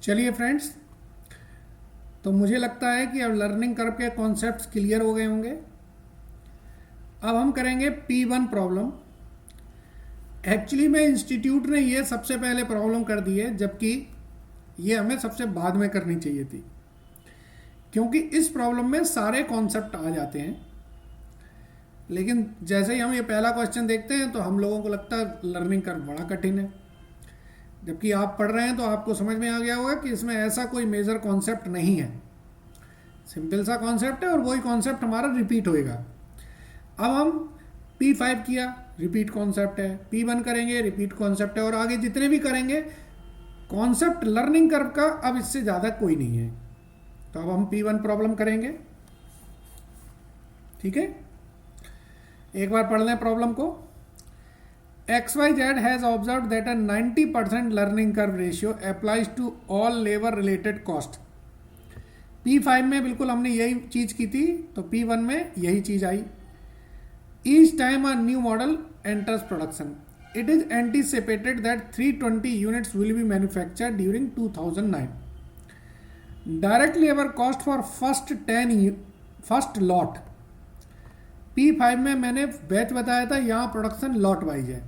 चलिए फ्रेंड्स, तो मुझे लगता है कि अब लर्निंग कर्व के कॉन्सेप्ट्स क्लियर हो गए होंगे। अब हम करेंगे P1 प्रॉब्लम। एक्चुअली में इंस्टीट्यूट ने ये सबसे पहले प्रॉब्लम कर दी है, जबकि ये हमें सबसे बाद में करनी चाहिए थी, क्योंकि इस प्रॉब्लम में सारे कॉन्सेप्ट आ जाते हैं। लेकिन जैसे ही हम ये पहला क्वेश्चन देखते हैं तो हम लोगों को लगता है लर्निंग कर्व बड़ा कठिन है, जबकि आप पढ़ रहे हैं तो आपको समझ में आ गया होगा कि इसमें ऐसा कोई मेजर कॉन्सेप्ट नहीं है। सिंपल सा कॉन्सेप्ट है और वही कॉन्सेप्ट हमारा रिपीट होएगा। अब हम P5 किया, रिपीट कॉन्सेप्ट है। P1 करेंगे, रिपीट कॉन्सेप्ट है। और आगे जितने भी करेंगे कॉन्सेप्ट लर्निंग कर्व का अब इससे ज़्यादा कोई नहीं है। तो अब हम P1 प्रॉब्लम करेंगे। ठीक है, एक बार पढ़ लें प्रॉब्लम को। XYZ has observed that a 90% learning curve ratio applies to all labor related cost। P5 में बिल्कुल हमने यही चीज की थी, तो P1 में यही चीज आई। Each time a new model enters production, it is anticipated that 320 units will be manufactured during 2009। Direct labor cost for first lot। P5 में मैंने बैच बताया था, यहाँ प्रोडक्शन लॉट वाइज है।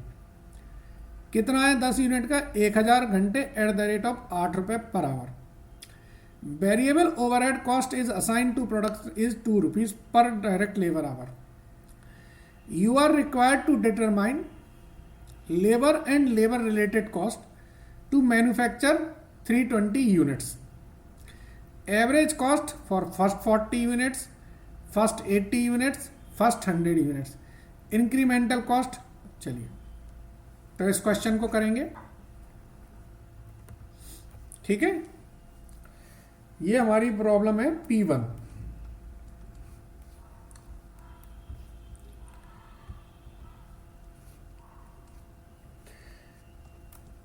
कितना है 10 यूनिट का? 1000 घंटे एट द रेट ऑफ 8 रुपये per hour. Variable overhead cost is assign to product is 2 rupees पर direct labour hour. You are required to determine labour and labour related cost to manufacture 320 units. Average cost for first 40 units, first 80 units, first 100 units, incremental cost. चलिए तो इस question को करेंगे। ठीक है, ये हमारी प्रॉब्लम है P1।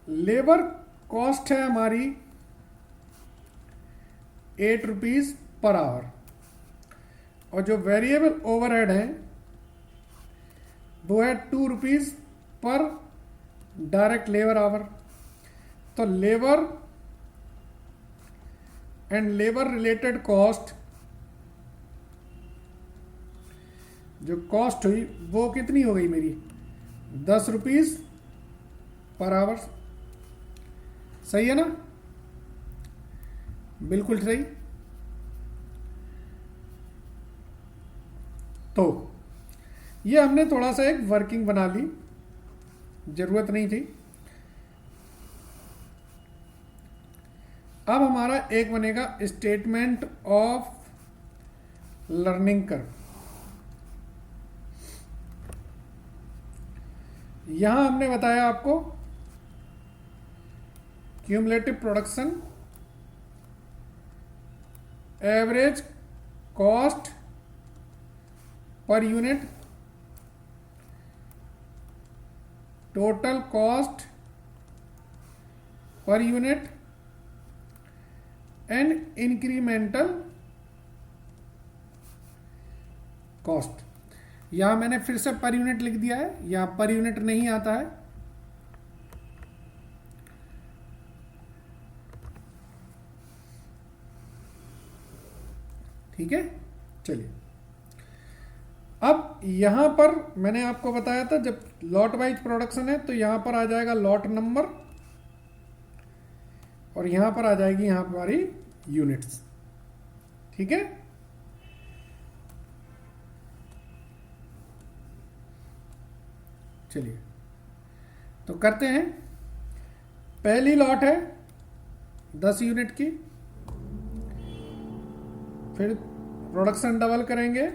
लेबर कॉस्ट है हमारी 8 रुपीज पर आवर, और जो वेरिएबल ओवरहेड है वो है 2 रुपीज पर डायरेक्ट लेबर आवर। तो labour and labour related cost, जो कॉस्ट हुई वो कितनी हो गई मेरी? 10 रुपीज पर आवर। सही है ना? बिल्कुल सही। तो ये हमने थोड़ा सा एक वर्किंग बना ली, जरूरत नहीं थी। अब हमारा एक बनेगा स्टेटमेंट ऑफ लर्निंग कर्व। यहां हमने बताया आपको cumulative production, average cost per unit, total cost per unit and incremental cost. यहां मैंने फिर से पर यूनिट लिख दिया है, यहां पर यूनिट नहीं आता है। ठीक है, चलिए अब यहां पर मैंने आपको बताया था जब लॉट वाइज प्रोडक्शन है तो यहां पर आ जाएगा लॉट नंबर, और यहां पर आ जाएगी यहां पर हमारी यूनिट्स। ठीक है, चलिए तो करते हैं। पहली लॉट है 10 यूनिट की, फिर प्रोडक्शन डबल करेंगे,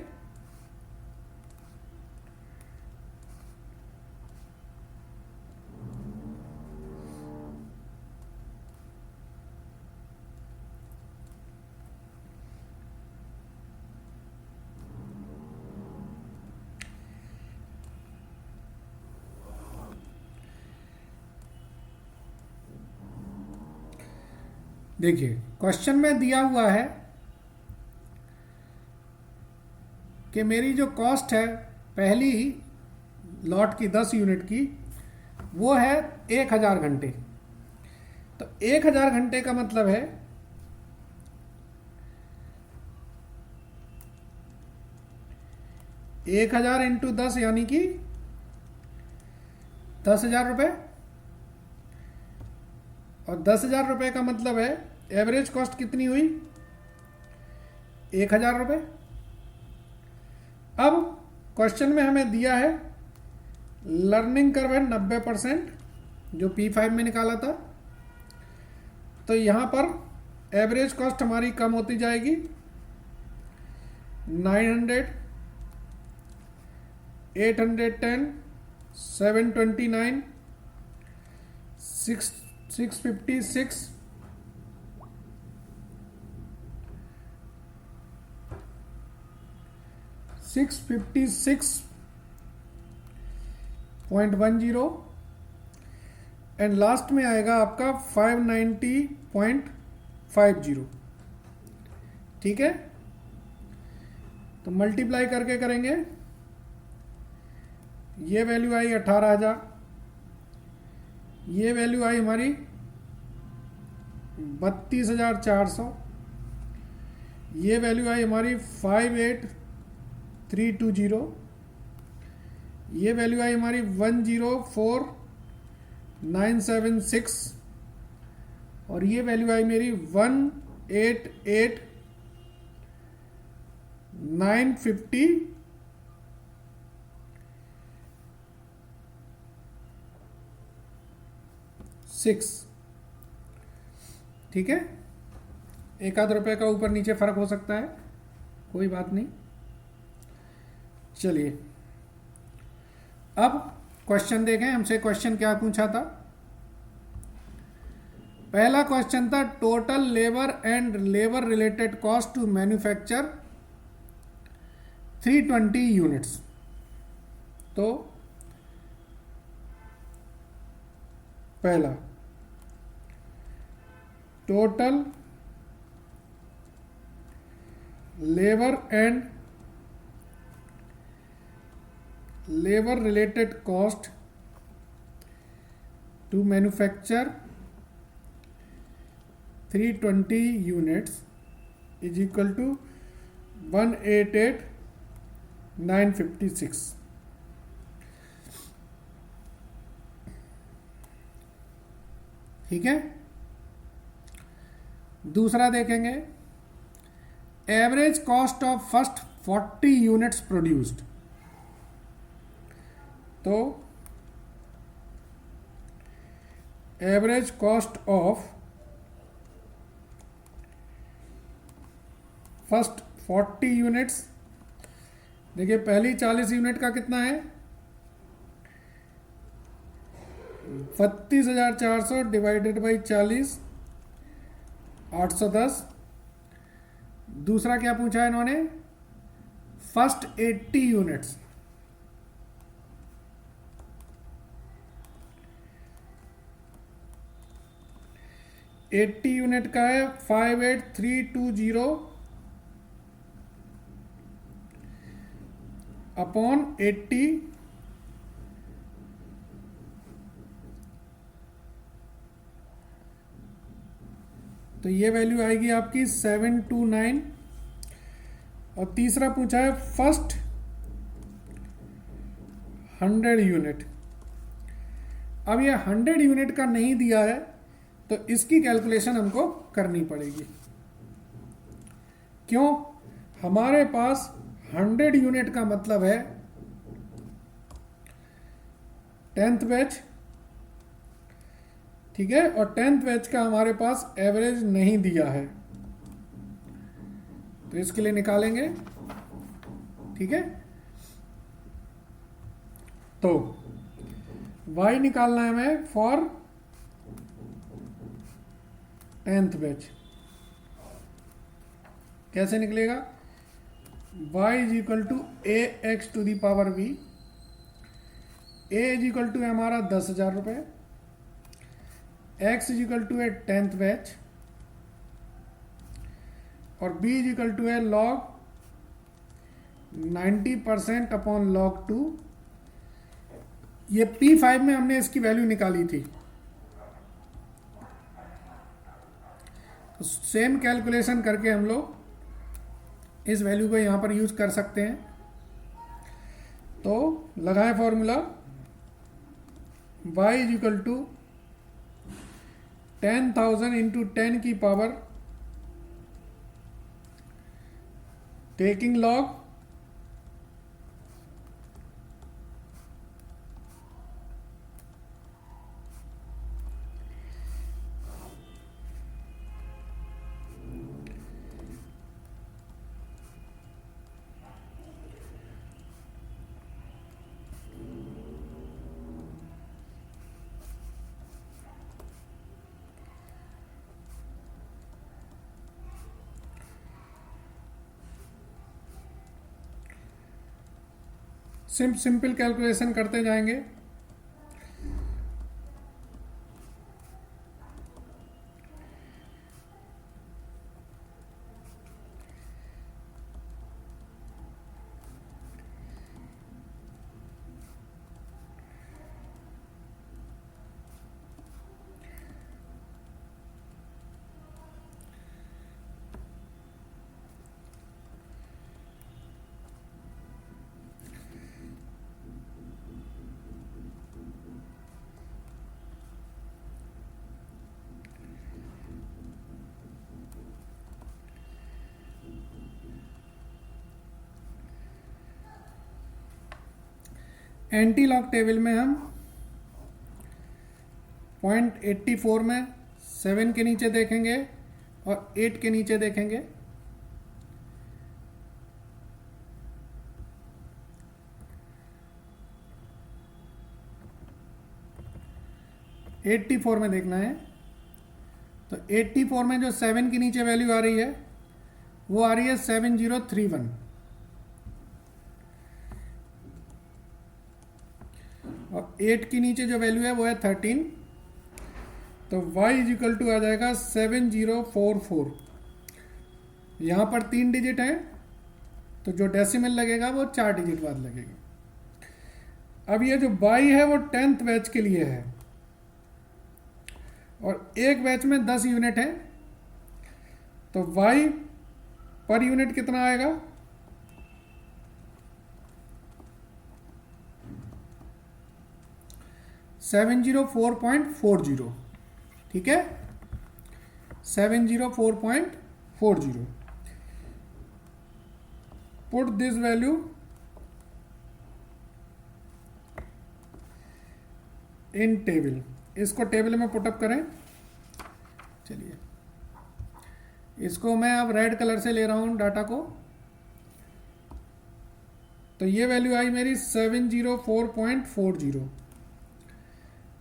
देखिए क्वेश्चन में दिया हुआ है कि मेरी जो कॉस्ट है पहली लॉट की 10 यूनिट की वो है 1000 घंटे। तो 1000 घंटे का मतलब है 1000 इंटू 10 यानी कि 10,000 रुपये। और 10,000 रुपये का मतलब है एवरेज कॉस्ट कितनी हुई 1,000 रुपये। अब क्वेश्चन में हमें दिया है लर्निंग कर्व है 90% जो P5 में निकाला था। तो यहां पर एवरेज कॉस्ट हमारी कम होती जाएगी 900, 810, 729, 656, 656.10 एंड लास्ट में आएगा आपका 590.50। ठीक है, तो मल्टीप्लाई करके करेंगे। ये वैल्यू आई 18,000, ये वैल्यू आई हमारी 32,400, ये वैल्यू आई हमारी 58,320, ये वैल्यू आई हमारी 104,976 और ये वैल्यू आई मेरी 188,956। ठीक है, 1 आध रुपये का ऊपर नीचे फर्क हो सकता है, कोई बात नहीं। चलिए अब क्वेश्चन देखें। हमसे क्वेश्चन क्या पूछा था। पहला क्वेश्चन था total labour and labour related cost to manufacture 320 units. तो पहला total labour and labour related cost to manufacture 320 units is equal to 188,956। ठीक है, दूसरा देखेंगे average cost of first 40 units produced. तो average cost of first 40 units, देखिए पहली 40 unit का कितना है 32,400 डिवाइडेड बाई 40, 810। दूसरा क्या पूछा है इन्होंने फर्स्ट 80 यूनिट्स, यूनिट का है 58,320 अपॉन 80 तो ये वैल्यू आएगी आपकी 729। और तीसरा पूछा है फर्स्ट 100 यूनिट। अब ये 100 यूनिट का नहीं दिया है तो इसकी कैलकुलेशन हमको करनी पड़ेगी। क्यों, हमारे पास 100 यूनिट का मतलब है 10th बैच। ठीक है, और 10th बैच का हमारे पास एवरेज नहीं दिया है तो इसके लिए निकालेंगे। ठीक है, तो y निकालना है हमें फॉर 10th बैच। कैसे निकलेगा, y is equal to a x to the power v। a is equal to है हमारा 10,000 रुपये, x इज इक्वल टू है 10th बैच और b इज इक्वल टू है log 90% अपॉन log 2। ये P5 में हमने इसकी वैल्यू निकाली थी। तो सेम कैलकुलेशन करके हम लोग इस वैल्यू को यहाँ पर यूज कर सकते हैं। तो लगाएं formula, y is equal to 10,000 into 10 की power taking log simple calculation करते जाएंगे। एंटी लॉग टेबल में हम 0.84 में 7 के नीचे देखेंगे और 8 के नीचे देखेंगे। एट्टी फोर में देखना है। तो 84 में जो 7 के नीचे वैल्यू आ रही है वो आ रही है 7031 और 8 के नीचे जो वैल्यू है वो है 13। तो y इज इक्वल टू आ जाएगा 7044। यहाँ पर 3 डिजिट है तो जो डेसिमल लगेगा वो 4 डिजिट बाद लगेगा। अब ये जो y है वो 10th बैच के लिए है और एक बैच में 10 यूनिट है। तो y पर यूनिट कितना आएगा? 704.40। ठीक है, 704.40। Put this value in table. इसको टेबल में पुटअप करें। चलिए, इसको मैं अब रेड कलर से ले रहा हूं डाटा को। तो ये वैल्यू आई मेरी 704.40।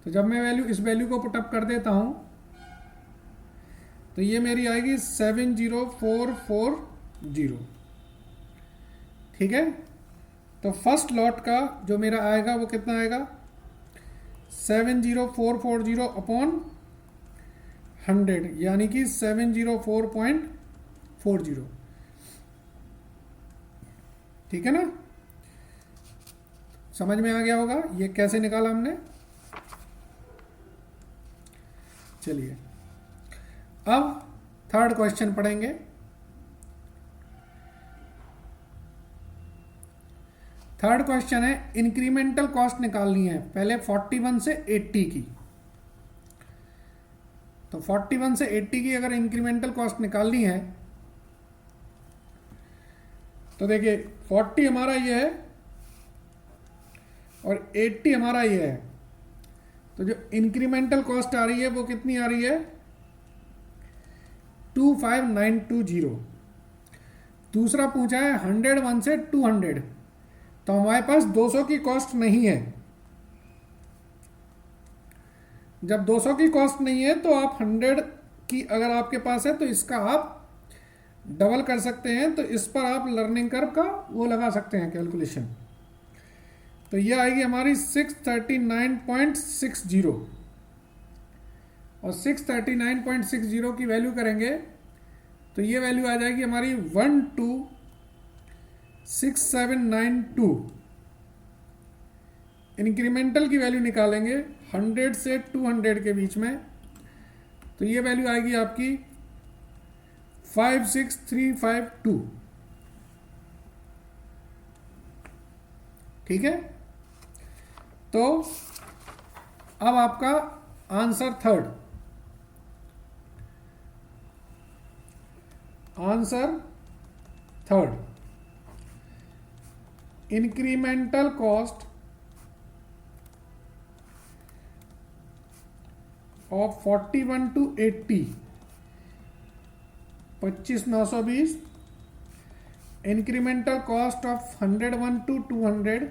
तो जब मैं इस वैल्यू को पुटअप कर देता हूं तो ये मेरी आएगी 70440। ठीक है, तो फर्स्ट लॉट का जो मेरा आएगा वो कितना आएगा? 70440 अपॉन 100 यानी कि 704.40। ठीक है ना, समझ में आ गया होगा ये कैसे निकाला हमने। चलिए अब थर्ड क्वेश्चन पढ़ेंगे। थर्ड क्वेश्चन है इंक्रीमेंटल कॉस्ट निकालनी है पहले 41 से 80 की। तो 41 से 80 की अगर इंक्रीमेंटल कॉस्ट निकालनी है तो देखिए 40 हमारा ये है और 80 हमारा ये है। तो जो इंक्रीमेंटल कॉस्ट आ रही है वो कितनी आ रही है? 25920। दूसरा पूछा है 101 से 200। तो हमारे पास 200 की कॉस्ट नहीं है। जब 200 की कॉस्ट नहीं है तो आप 100 की अगर आपके पास है तो इसका आप डबल कर सकते हैं। तो इस पर आप लर्निंग कर्व का वो लगा सकते हैं कैलकुलेशन। तो ये आएगी हमारी 639.60 और 639.60 की वैल्यू करेंगे तो ये वैल्यू आ जाएगी हमारी 126792। इंक्रीमेंटल की वैल्यू निकालेंगे 100 से 200 के बीच में। तो ये वैल्यू आएगी आपकी 56352। ठीक है, तो अब आपका answer third, incremental cost of 41 to 80, 25,920, incremental cost of 101 to 200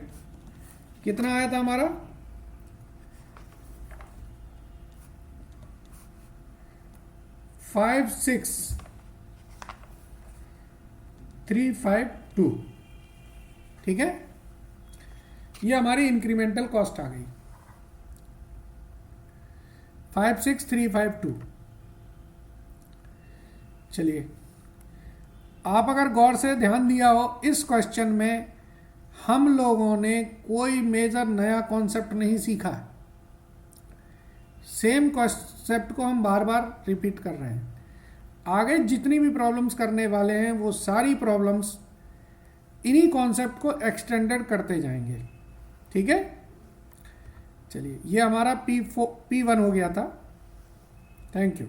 कितना आया था हमारा? 56352। ठीक है, ये हमारी इंक्रीमेंटल कॉस्ट आ गई 56352। चलिए, आप अगर गौर से ध्यान दिया हो, इस क्वेश्चन में हम लोगों ने कोई मेजर नया कॉन्सेप्ट नहीं सीखा, सेम कॉन्सेप्ट को हम बार बार रिपीट कर रहे हैं। आगे जितनी भी प्रॉब्लम्स करने वाले हैं वो सारी प्रॉब्लम्स इन्हीं कॉन्सेप्ट को एक्सटेंडेड करते जाएंगे। ठीक है, चलिए, ये हमारा P1 हो गया था। Thank you.